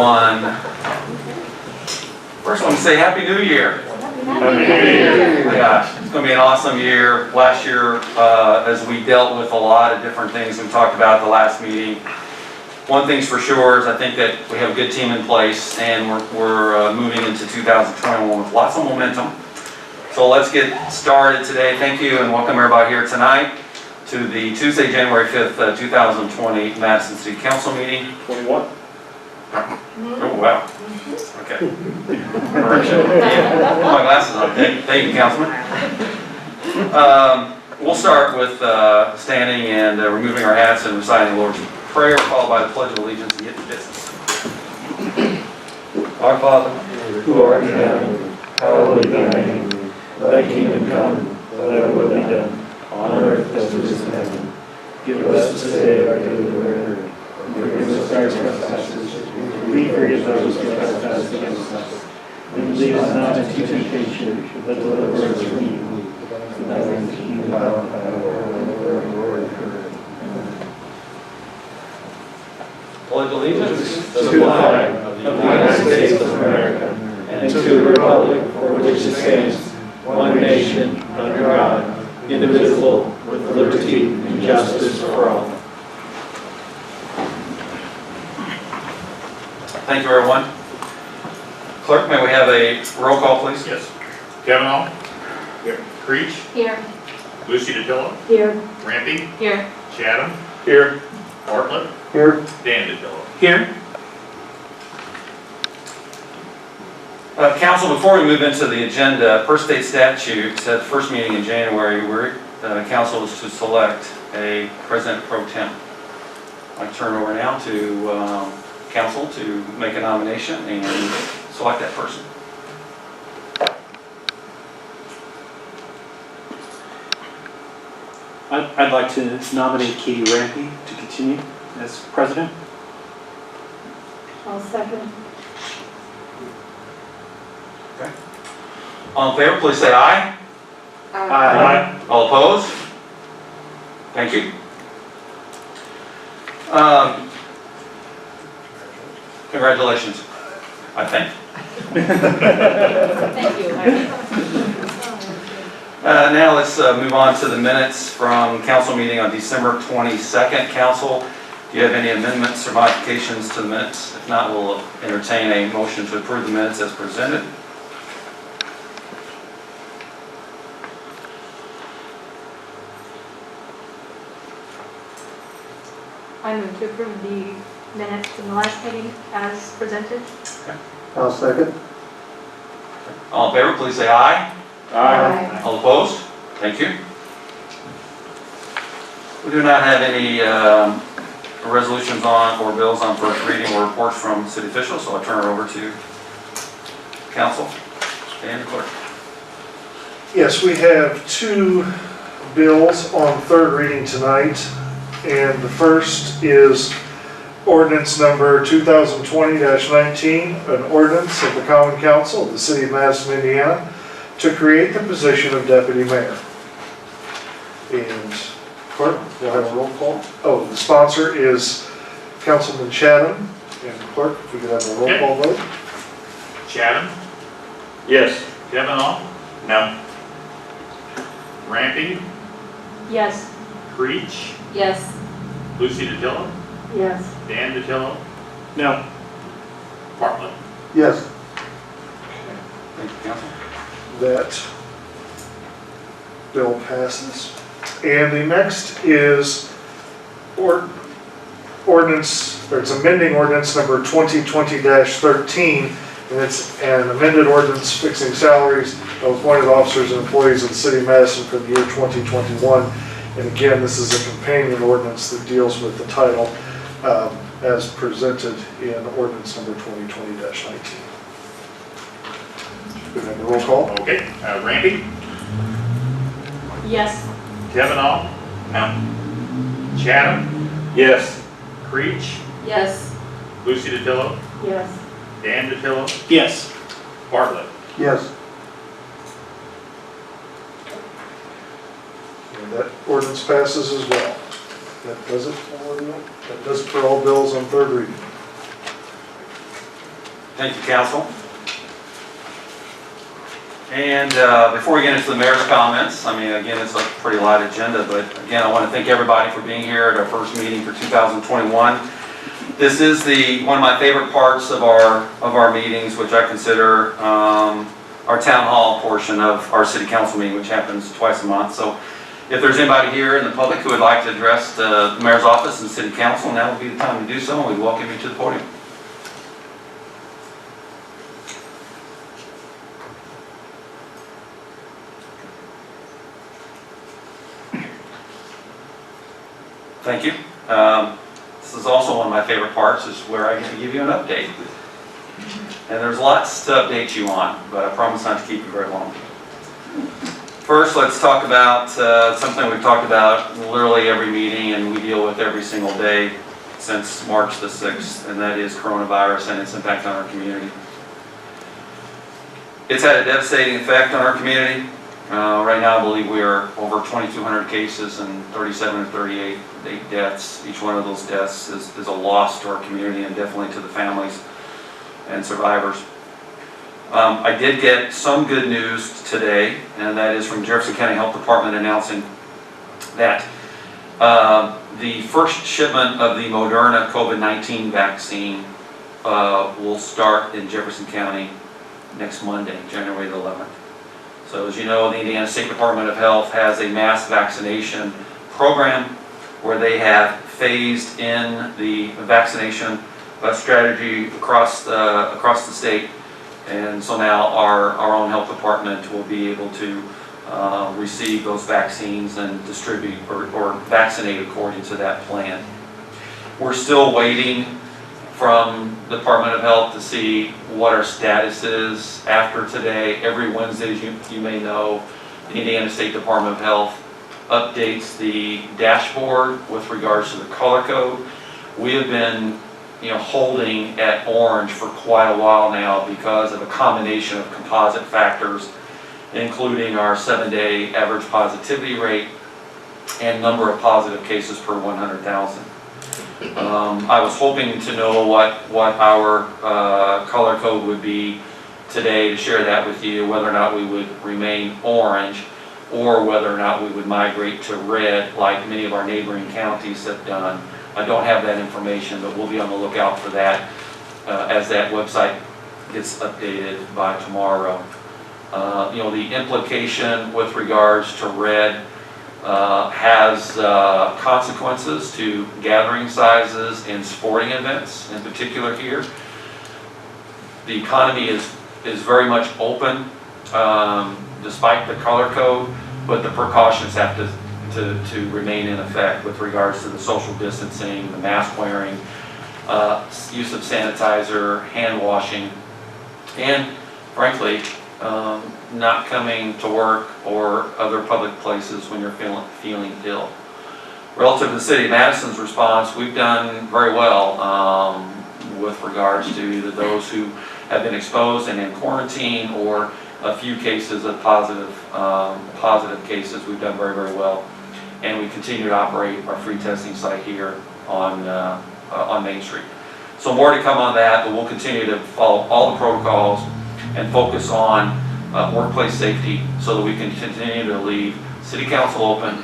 everyone. First, I want to say Happy New Year. Happy New Year. Oh my gosh, it's going to be an awesome year. Last year, as we dealt with a lot of different things we talked about at the last meeting, one thing's for sure is I think that we have a good team in place, and we're moving into 2021 with lots of momentum. So let's get started today. Thank you and welcome everybody here tonight to the Tuesday, January 5th, 2020 Madison City Council meeting. 21. Oh, wow. Okay. Correction. Put my glasses on. Thank you, Councilman. We'll start with standing and removing our hats and reciting the Lord's Prayer, followed by the Pledge of Allegiance, and get to business. Our Father, who art in heaven, hallowed be thy name. Thy kingdom come, thy will be done, on earth as it is in heaven. Give us this day our daily bread, and forgive us our trespasses, we forgive those who trespass against us. And lead us not into temptation, but deliver us from evil. For thine is the kingdom, power, and glory forever. pledge allegiance To the flag of the United States of America, and to the republic for which it stands, one nation, under God, indivisible, with liberty and justice for all. Thank you, everyone. Clerk, may we have a roll call, please? Yes. Kavanaugh. Here. Creech. Here. Lucy DeTillo. Here. Rampy. Here. Chatham. Here. Bartlett. Here. Dan DeTillo. Here. Council, before we move into the agenda, per state statute said the first meeting in January where council is to select a president pro tem. I turn over now to council to make a nomination and select that person. I'd like to nominate Katie Rampy to continue as president. I'll second. Okay. All in favor, please say aye. Aye. All opposed? Thank you. Congratulations, I think. Thank you. Now let's move on to the minutes from council meeting on December 22nd. Council, do you have any amendments or modifications to the minutes? If not, we'll entertain a motion to approve the minutes as presented. I move to approve the minutes from the last meeting as presented. I'll second. All in favor, please say aye. Aye. All opposed? Thank you. We do not have any resolutions on or bills on first reading or reports from city officials, so I'll turn it over to council. Dan, clerk. Yes, we have two bills on third reading tonight, and the first is ordinance number 2020-19, an ordinance of the Common Council of the City of Madison, Indiana, to create the position of deputy mayor. And clerk, we'll have a roll call. Oh, the sponsor is Councilman Chatham, and clerk, if we could have a roll call vote. Chatham. Yes. Kavanaugh. No. Rampy. Yes. Creech. Yes. Lucy DeTillo. Yes. Dan DeTillo. No. Bartlett. Yes. Thank you, council. That bill passes. And the next is ordinance, or it's amending ordinance number 2020-13, and it's an amended ordinance fixing salaries of appointed officers and employees of the City of Madison for the year 2021. And again, this is a companion ordinance that deals with the title as presented in ordinance number 2020-19. Could we have a roll call? Okay. Rampy. Yes. Kavanaugh. No. Chatham. Yes. Creech. Yes. Lucy DeTillo. Yes. Dan DeTillo. Yes. Bartlett. Yes. And that ordinance passes as well. That does it for all bills on third reading. Thank you, council. And before we get into the mayor's comments, I mean, again, it's a pretty light agenda, but again, I want to thank everybody for being here at our first meeting for 2021. This is one of my favorite parts of our meetings, which I consider our town hall portion of our city council meeting, which happens twice a month. So if there's anybody here in the public who would like to address the mayor's office and city council, now would be the time to do so, and we welcome you to the podium. Thank you. This is also one of my favorite parts, is where I get to give you an update. And there's lots to update you on, but I promise not to keep you very long. First, let's talk about something we've talked about literally every meeting and we deal with every single day since March the 6th, and that is coronavirus and its impact on our community. It's had a devastating effect on our community. Right now, I believe we are over 2,200 cases and 37 or 38 deaths. Each one of those deaths is a loss to our community and definitely to the families and survivors. I did get some good news today, and that is from Jefferson County Health Department announcing that the first shipment of the Moderna COVID-19 vaccine will start in Jefferson County next Monday, January the 11th. So as you know, the Indiana State Department of Health has a mass vaccination program where they have phased in the vaccination strategy across the state. And so now our own health department will be able to receive those vaccines and distribute or vaccinate according to that plan. We're still waiting from the Department of Health to see what our status is after today. Every Wednesday, as you may know, the Indiana State Department of Health updates the dashboard with regards to the color code. We have been holding at orange for quite a while now because of a combination of composite factors, including our 7-day average positivity rate and number of positive cases per 100,000. I was hoping to know what our color code would be today to share that with you, whether or not we would remain orange or whether or not we would migrate to red like many of our neighboring counties have done. I don't have that information, but we'll be on the lookout for that as that website gets updated by tomorrow. The implication with regards to red has consequences to gathering sizes and sporting events in particular here. The economy is very much open despite the color code, but the precautions have to remain in effect with regards to the social distancing, the mask wearing, use of sanitizer, hand washing, and frankly, not coming to work or other public places when you're feeling ill. Relative to the city of Madison's response, we've done very well with regards to either those who have been exposed and in quarantine or a few cases of positive cases. We've done very, very well. And we continue to operate our free testing site here on Main Street. So more to come on that, but we'll continue to follow all the protocols and focus on workplace safety so that we can continue to leave City Council open,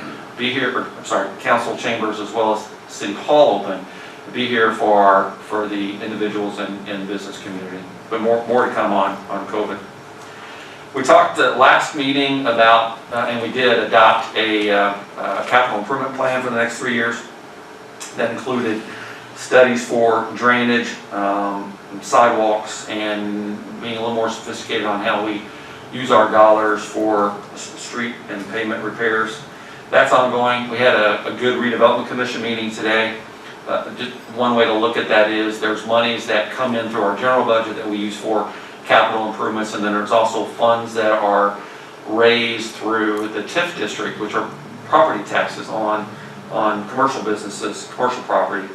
council chambers as well as City Hall open, to be here for the individuals in the business community. But more to come on COVID. We talked at last meeting about, and we did adopt a capital improvement plan for the next 3 years that included studies for drainage, sidewalks, and being a little more sophisticated on how we use our dollars for street and pavement repairs. That's ongoing. We had a good redevelopment commission meeting today. Just one way to look at that is there's monies that come in through our general budget that we use for capital improvements, and then there's also funds that are raised through the TIF district, which are property taxes on commercial businesses, commercial property.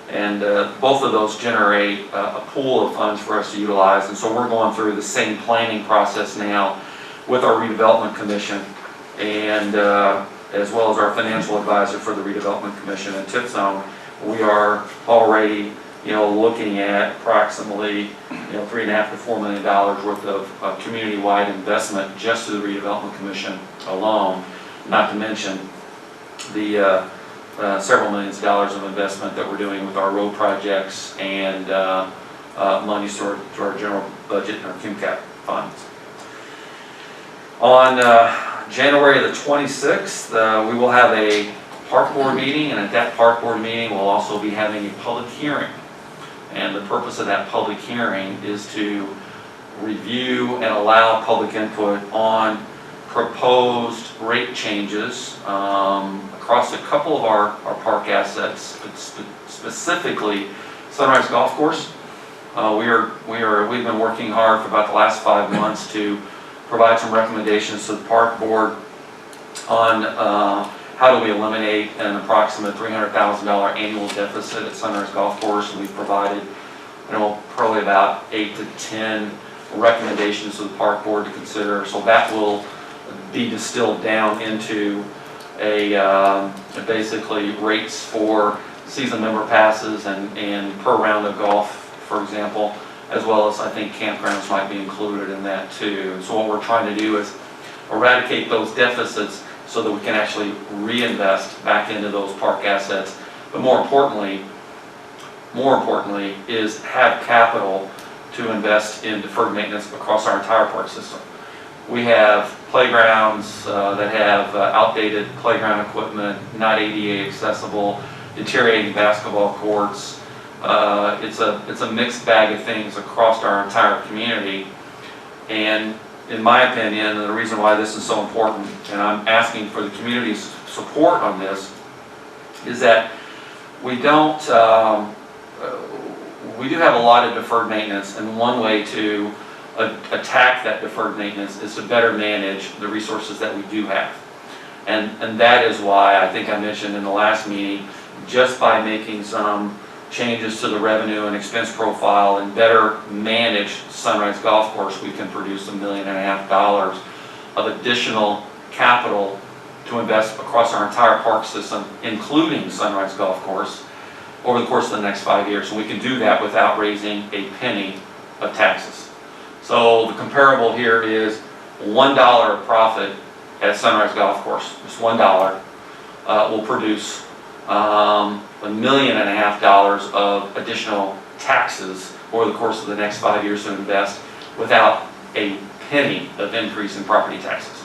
And both of those generate a pool of funds for us to utilize. And so we're going through the same planning process now with our redevelopment commission and as well as our financial advisor for the redevelopment commission and TIF zone. We are already looking at approximately, $3.5 to $4 million worth of community-wide investment just to the redevelopment commission alone, not to mention the several millions of dollars of investment that we're doing with our road projects and monies to our general budget and our QCAP funds. On January the 26th, we will have a park board meeting, and at that park board meeting, we'll also be having a public hearing. And the purpose of that public hearing is to review and allow public input on proposed rate changes across a couple of our park assets, specifically Sunrise Golf Course. We've been working hard for about the last 5 months to provide some recommendations to the park board on how do we eliminate an approximate $300,000 annual deficit at Sunrise Golf Course. And we've provided, probably about 8 to 10 recommendations to the park board to consider. So that will be distilled down into basically rates for season member passes and per round of golf, for example, as well as I think campgrounds might be included in that too. So what we're trying to do is eradicate those deficits so that we can actually reinvest back into those park assets. But more importantly is have capital to invest in deferred maintenance across our entire park system. We have playgrounds that have outdated playground equipment, not ADA accessible, deteriorating basketball courts. It's a mixed bag of things across our entire community. And in my opinion, and the reason why this is so important, and I'm asking for the community's support on this, is that we do have a lot of deferred maintenance, and one way to attack that deferred maintenance is to better manage the resources that we do have. And that is why I think I mentioned in the last meeting, just by making some changes to the revenue and expense profile and better manage Sunrise Golf Course, we can produce $1.5 million of additional capital to invest across our entire park system, including Sunrise Golf Course, over the course of the next 5 years. And we can do that without raising a penny of taxes. So the comparable here is $1 of profit at Sunrise Golf Course, just $1, will produce $1.5 million of additional taxes over the course of the next 5 years to invest without a penny of increase in property taxes.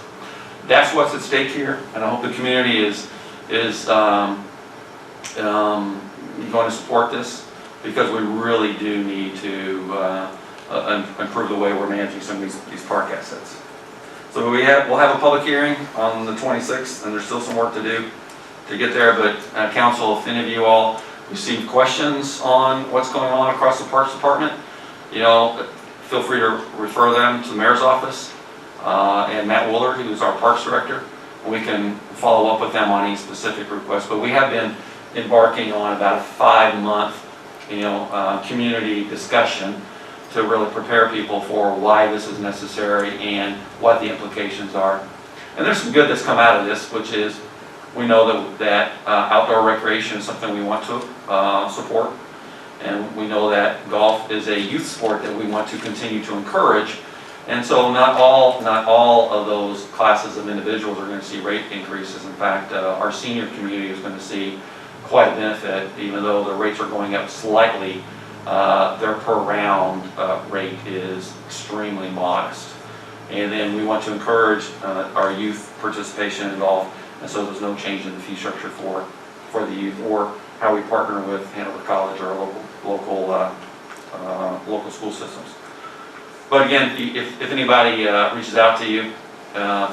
That's what's at stake here, and I hope the community is going to support this, because we really do need to improve the way we're managing some of these park assets. So we'll have a public hearing on the 26th, and there's still some work to do to get there, but council, if any of you all receive questions on what's going on across the Parks Department, feel free to refer them to the mayor's office and Matt Woolard, who's our Parks Director, and we can follow up with them on any specific requests. But we have been embarking on about a 5-month, community discussion to really prepare people for why this is necessary and what the implications are. And there's some good that's come out of this, which is we know that outdoor recreation is something we want to support, and we know that golf is a youth sport that we want to continue to encourage. And so not all of those classes of individuals are going to see rate increases. In fact, our senior community is going to see quite a benefit, even though the rates are going up slightly. Their per round rate is extremely modest. And then we want to encourage our youth participation in golf, and so there's no change in the fee structure for the youth or how we partner with Hanover College or local school systems. But again, if anybody reaches out to you,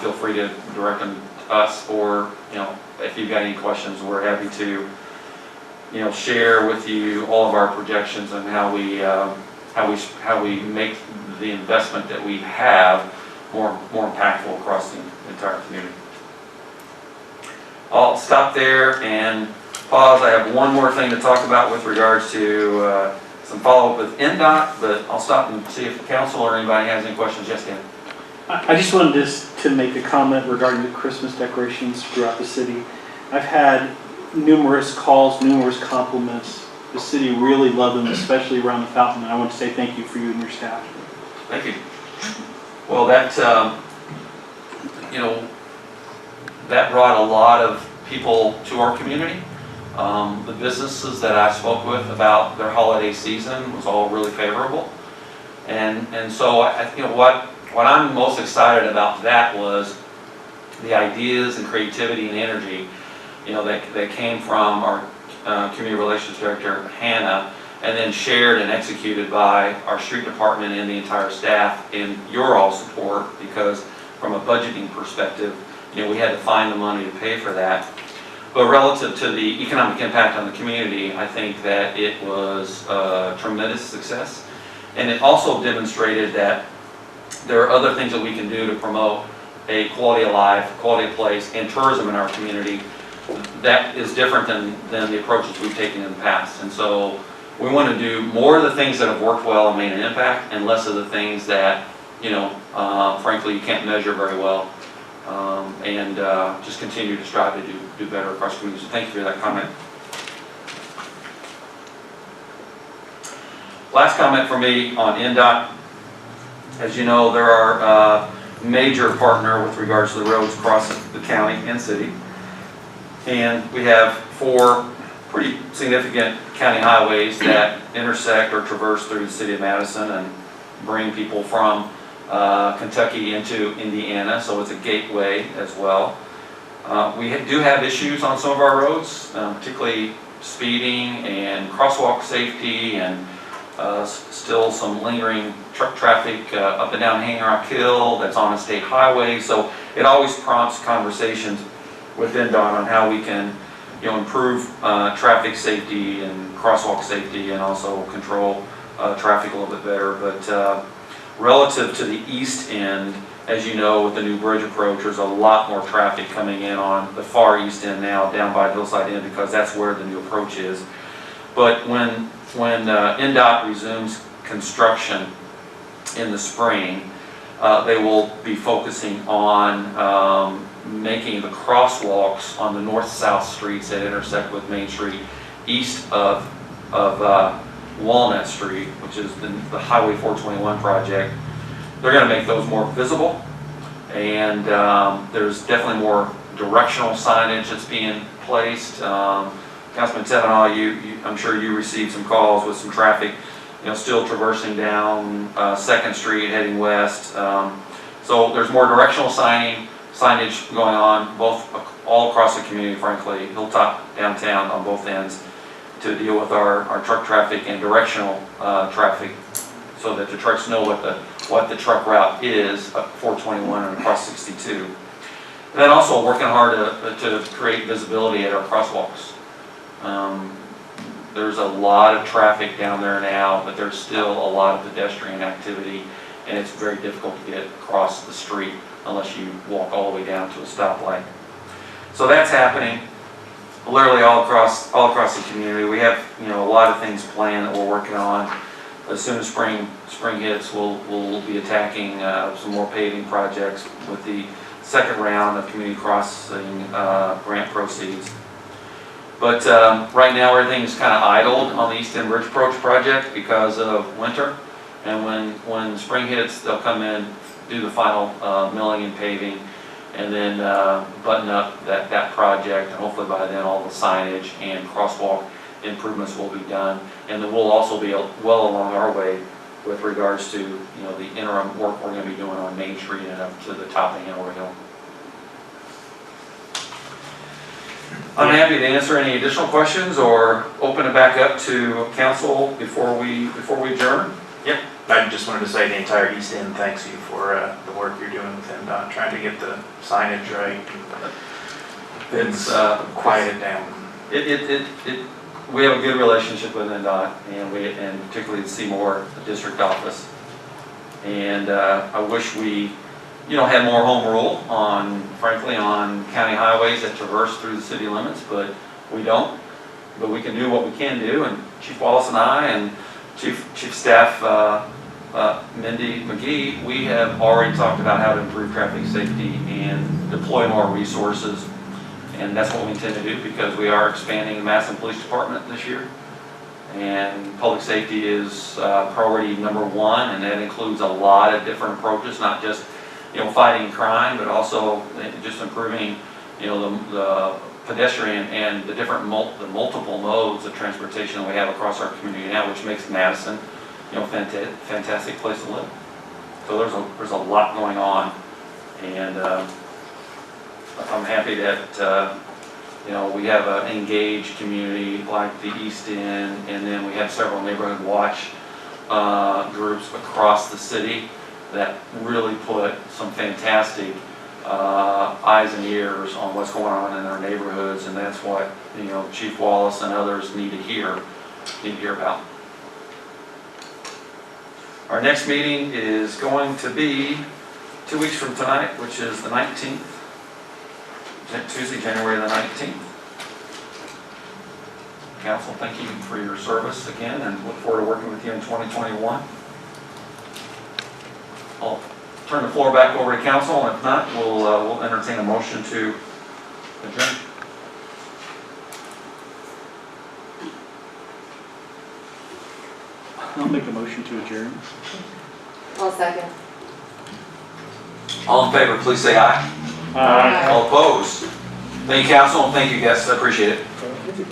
feel free to direct them to us, or if you've got any questions, we're happy to share with you all of our projections and how we make the investment that we have more impactful across the entire community. I'll stop there and pause. I have one more thing to talk about with regards to some follow-up with NDOT, but I'll stop and see if the council or anybody has any questions. Yes, Dan? I just wanted to make a comment regarding the Christmas decorations throughout the city. I've had numerous calls, numerous compliments The city really loved them, especially around the fountain, and I want to say thank you for you and your staff. Thank you. Well, that, that brought a lot of people to our community. The businesses that I spoke with about their holiday season was all really favorable. And so what I'm most excited about that was the ideas and creativity and energy, that came from our Community Relations Director, Hannah, and then shared and executed by our street department and the entire staff in your all support, because from a budgeting perspective, we had to find the money to pay for that. But relative to the economic impact on the community, I think that it was a tremendous success. And it also demonstrated that there are other things that we can do to promote a quality of life, quality of place, and tourism in our community that is different than the approaches we've taken in the past. And so we want to do more of the things that have worked well and made an impact, and less of the things that, frankly, you can't measure very well. And just continue to strive to do better across communities. So thank you for that comment. Last comment for me on NDOT. As you know, they're our major partner with regards to the roads across the county and city. And we have 4 pretty significant county highways that intersect or traverse through the city of Madison and bring people from Kentucky into Indiana, so it's a gateway as well. We do have issues on some of our roads, particularly speeding and crosswalk safety, and still some lingering truck traffic up and down Hang Rock Hill that's on a state highway. So it always prompts conversations with NDOT on how we can improve traffic safety and crosswalk safety, and also control traffic a little bit better. But relative to the east end, as you know, with the new bridge approach, there's a lot more traffic coming in on the far east end now, down by Hillside Inn, because that's where the new approach is. But when NDOT resumes construction in the spring, they will be focusing on making the crosswalks on the north-south streets that intersect with Main Street east of Walnut Street, which is the Highway 421 project. They're going to make those more visible, and there's definitely more directional signage that's being placed. Councilman Tevenall, I'm sure you received some calls with some traffic, still traversing down 2nd Street heading west. So there's more directional signage going on all across the community, frankly, Hilltop, downtown, on both ends, to deal with our truck traffic and directional traffic, so that the trucks know what the truck route is up 421 and across 62. And then also working hard to create visibility at our crosswalks. There's a lot of traffic down there now, but there's still a lot of pedestrian activity, and it's very difficult to get across the street unless you walk all the way down to a stoplight. So that's happening literally all across the community. We have a lot of things planned that we're working on. As soon as spring hits, we'll be attacking some more paving projects with the second round of community crossing grant proceeds. But right now everything's kind of idled on the East End Bridge Approach project because of winter. And when spring hits, they'll come in, do the final milling and paving, and then button up that project. And hopefully by then all the signage and crosswalk improvements will be done. And then we'll also be well along our way with regards to the interim work we're going to be doing on Main Street and up to the top of Hanover Hill. I'm happy to answer any additional questions or open it back up to council before we adjourn. Yep, I just wanted to say the entire East End thanks you for the work you're doing with NDOT, trying to get the signage right. It's quieted down. We have a good relationship with NDOT, and particularly the Seymour district office. And I wish we had more home rule frankly, on county highways that traverse through the city limits, but we don't. But we can do what we can do, and Chief Wallace and I and Chief Staff Mindy McGee, we have already talked about how to improve traffic safety and deploy more resources, and that's what we intend to do, because we are expanding the Madison Police Department this year. And public safety is priority number one, and that includes a lot of different approaches, not just, fighting crime, but also just improving, the pedestrian and the different the multiple modes of transportation that we have across our community now, which makes Madison, fantastic place to live. So there's a lot going on, and I'm happy that we have an engaged community like the East End, and then we have several neighborhood watch groups across the city that really put some fantastic eyes and ears on what's going on in their neighborhoods, and that's what Chief Wallace and others need to hear about. Our next meeting is going to be 2 weeks from tonight, which is the 19th, Tuesday, January the 19th. Council, thank you for your service again, and look forward to working with you in 2021. I'll turn the floor back over to council, and if not, we'll entertain a motion to adjourn. I'll make a motion to adjourn. I'll second. All in favor, please say aye. Aye. All opposed? Thank you, council, and thank you, guests. I appreciate it. Thank you.